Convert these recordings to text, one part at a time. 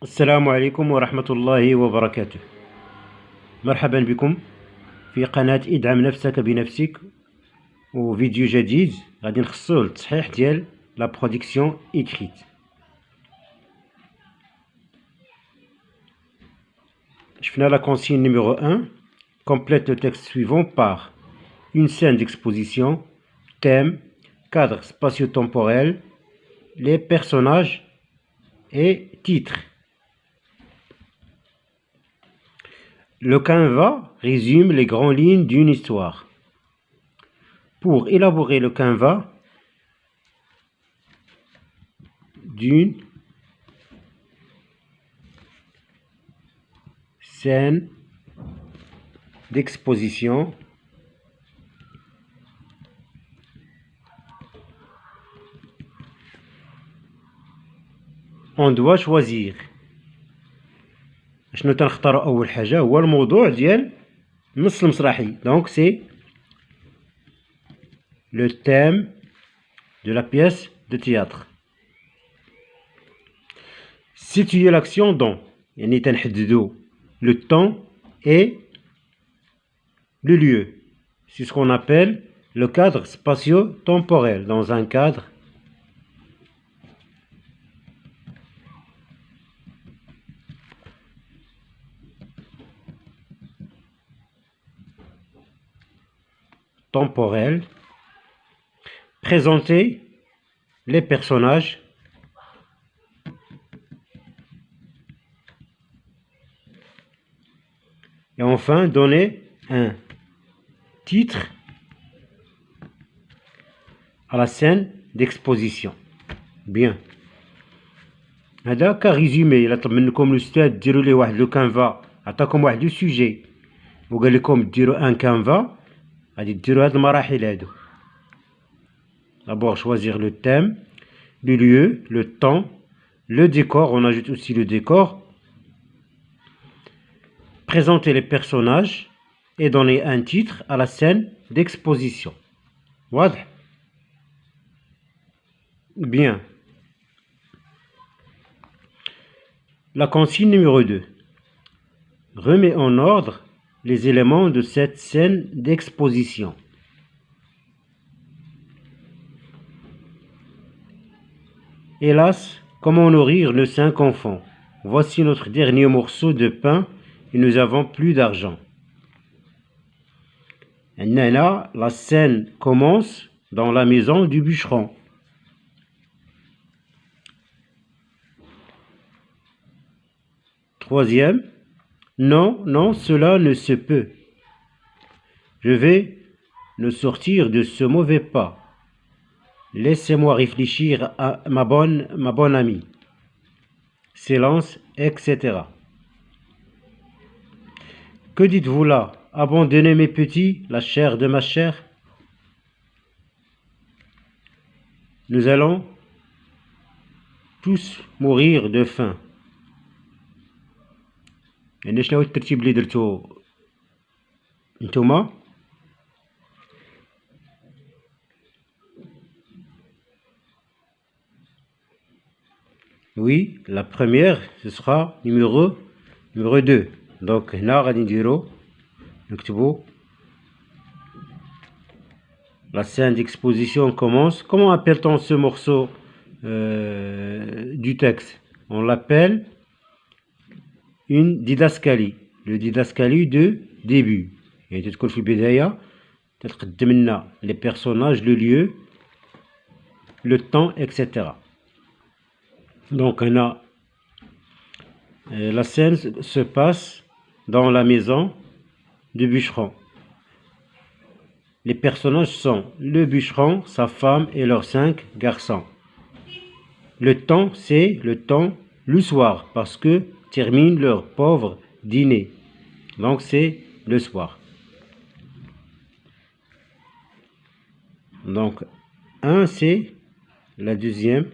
السلام عليكم ورحمة الله وبركاته. مرحبا بكم في قناة ادعم نفسك بنفسك، وفيديو جديد غادي نخصوه للتصحيح ديال لا برودكسيون écrite. شفنا la consigne numéro 1. Complète le texte suivant par une scène d'exposition, thème, cadre spatio-temporel, les personnages et titres. Le canevas résume les grandes lignes d'une histoire. Pour élaborer le canevas d'une scène d'exposition, on doit choisir. شنو تنختاروا اول حاجه هو الموضوع ديال النص المسرحي. Donc c'est le thème de la pièce de théâtre. Situer l'action dans يعني تنحددوا le temps et le lieu. C'est ce qu'on appelle le cadre spatio-temporel. Dans un cadre temporel, présenter les personnages et enfin donner un titre à la scène d'exposition. Bien. هذا كريزومي. الا طلب منكم الاستاذ ديروا ليه واحد لو كانفا، عطاكم واحد لو سوجي وقال لكم ديروا ان كانفا، غادي ديروا هاد المراحل هادو. D'abord choisir le thème, le lieu, le temps, le décor, on ajoute aussi le décor, présenter les personnages et donner un titre à la scène d'exposition. واضح؟ Bien. La consigne numéro 2. Remets en ordre les éléments de cette scène d'exposition. Hélas, comment nourrir nos 5 enfants? Voici notre dernier morceau de pain et nous avons plus d'argent. Là, la scène commence dans la maison du bûcheron. Troisième, non, non, cela ne se peut. Je vais nous sortir de ce mauvais pas. Laissez-moi réfléchir à ma bonne amie. Silence, etc. Que dites-vous là? Abandonnez mes petits, la chair de ma chair? Nous allons tous mourir de faim. يعني شنو هو الترتيب اللي درتو نتوما؟ Oui, la première ce sera numéro 2. Donc هنا غادي نديرو نكتبو la scène d'exposition commence. Comment appelle-t-on ce morceau du texte? On l'appelle une didascalie. Le didascalie de début. يعني تدخل في البداية تتقدم لنا les personnages, le lieu, le temps, etc. Donc هنا la scène se passe dans la maison du bûcheron. Les personnages sont le bûcheron, sa femme et leurs 5 garçons. Le temps, c'est le temps le soir, parce que termine leur pauvre dîner. Donc c'est le soir. Donc 1 c'est la deuxième.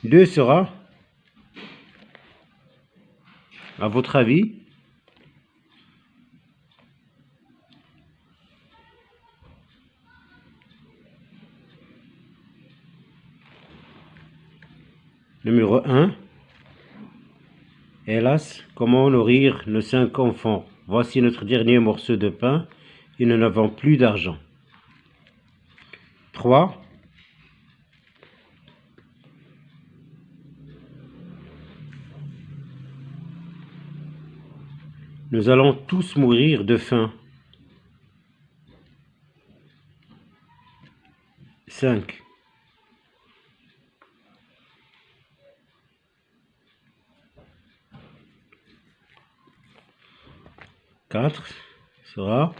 2 sera, à votre avis, Numéro 1. Hélas, comment nourrir nos 5 enfants? Voici notre dernier morceau de pain et nous n'avons plus d'argent. 3. Nous allons tous mourir de faim. 5. 4 sera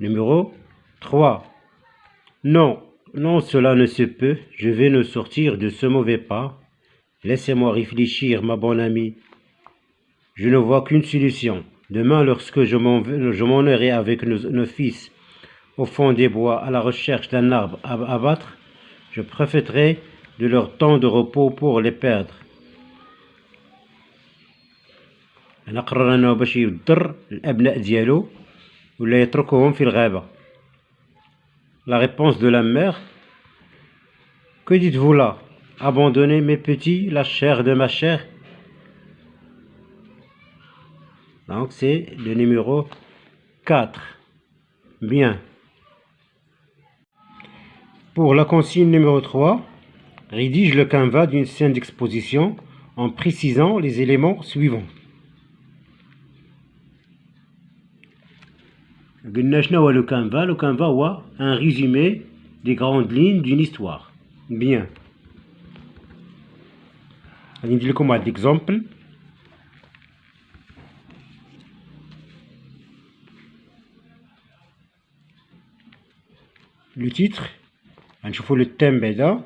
numéro 3. Non, non, cela ne se peut. Je vais nous sortir de ce mauvais pas. Laissez-moi réfléchir, ma bonne amie. Je ne vois qu'une solution. Demain, lorsque je m'en irai avec nos fils au fond des bois à la recherche d'un arbre à abattre, je profiterai de leur temps de repos pour les perdre. أنا قرر أنه باش يضر الأبناء ديالو ولا يتركهم في الغابة. La réponse de la mère. Que dites-vous là? Abandonner mes petits, la chair de ma chair? Donc c'est le numéro 4. Bien. Pour la consigne numéro 3, rédige le canevas d'une scène d'exposition en précisant les éléments suivants. قلنا شنو هو لو كانفا؟ لو كانفا هو un résumé des grandes lignes d'une histoire. Bien. غادي ندير لكم واحد اكزومبل. لو تيتر غنشوفوا لو تيم بعدا.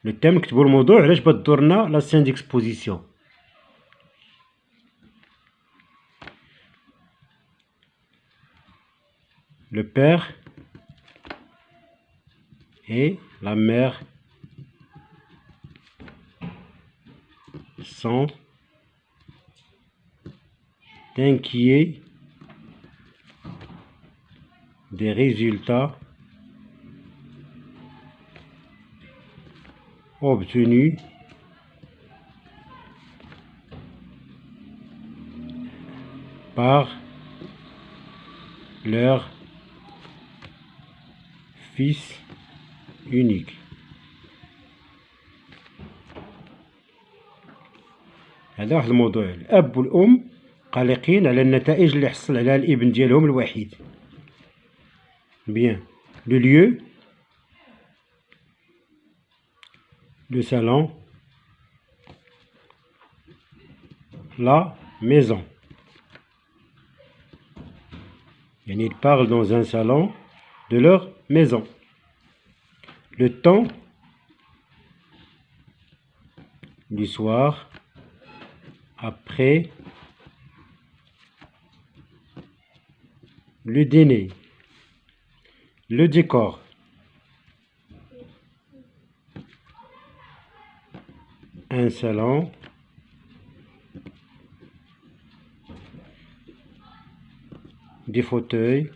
لو تيم نكتبوا الموضوع علاش بتدور لنا لا سين ديكسبوزيسيون. Le père et la mère sont inquiets des résultats obtenus par leur fils unique. هذا واحد الموضوع. الأب والأم قلقين على النتائج اللي حصل عليها الابن ديالهم الوحيد. Bien. Le lieu, le salon, la maison. Ils parlent dans un salon de leur maison. Le temps du soir après le dîner. Le décor. Un salon. Des fauteuils.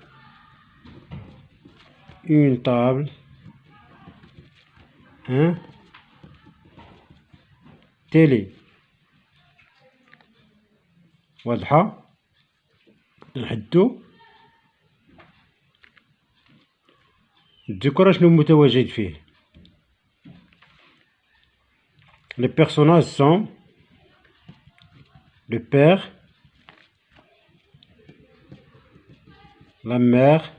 Une table. Un télé. واضحة؟ نحدو الديكور شنو متواجد فيه. Les personnages sont le père, la mère,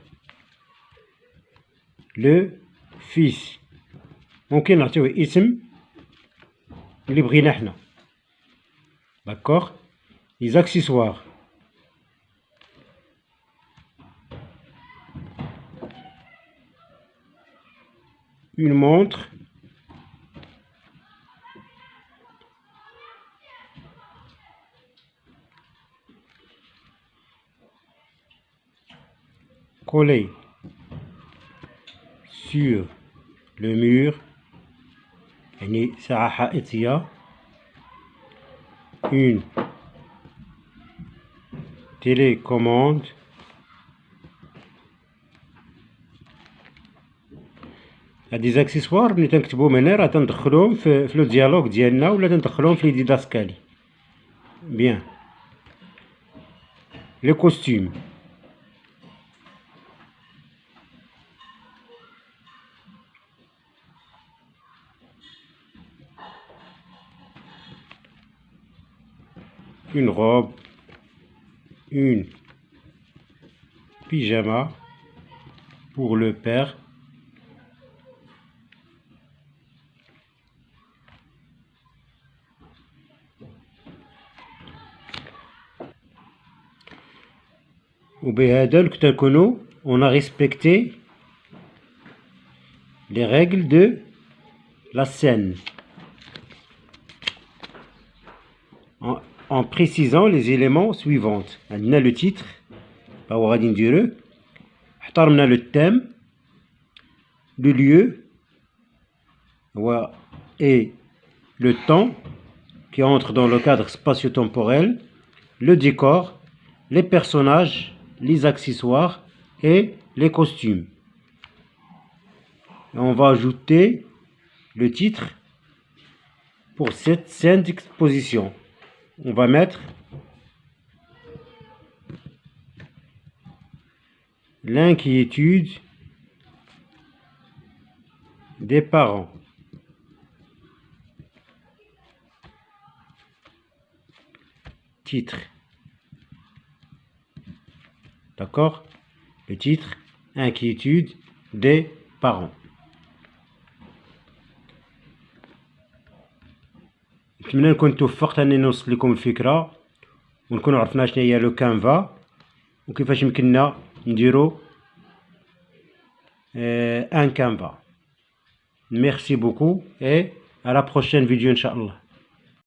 le fils. ممكن نعطيوه اسم اللي بغينا حنا. D'accord. Les accessoires. Une montre. Collée sur le mur. يعني ساعة حائطية. Une télécommande. هاد لي زاكسيسوار ملي تنكتبوهم هنا راه تندخلوهم في لو ديالوج ديالنا ولا تندخلوهم في لي ديداسكالي. بيان. لي كوستيم. Une robe, une pyjama pour le père, وبهذا نقدر نكونوا on a respecté les règles de la scène en précisant les éléments suivants. عندنا le titre هو غادي نديروه، احترمنا le thème, le lieu et le temps qui entre dans le cadre spatio-temporel, le décor, les personnages, les accessoires et les costumes. Et on va ajouter le titre pour cette scène d'exposition. On va mettre l'inquiétude des parents. Titre. D'accord? Le titre, inquiétude des parents. نتمنى نكون توفقت اني نوصل لكم الفكره ونكون عرفنا شنو هي لو كانفا وكيفاش يمكننا نديرو ان كانفا. Merci beaucoup et à la prochaine vidéo إن شاء الله.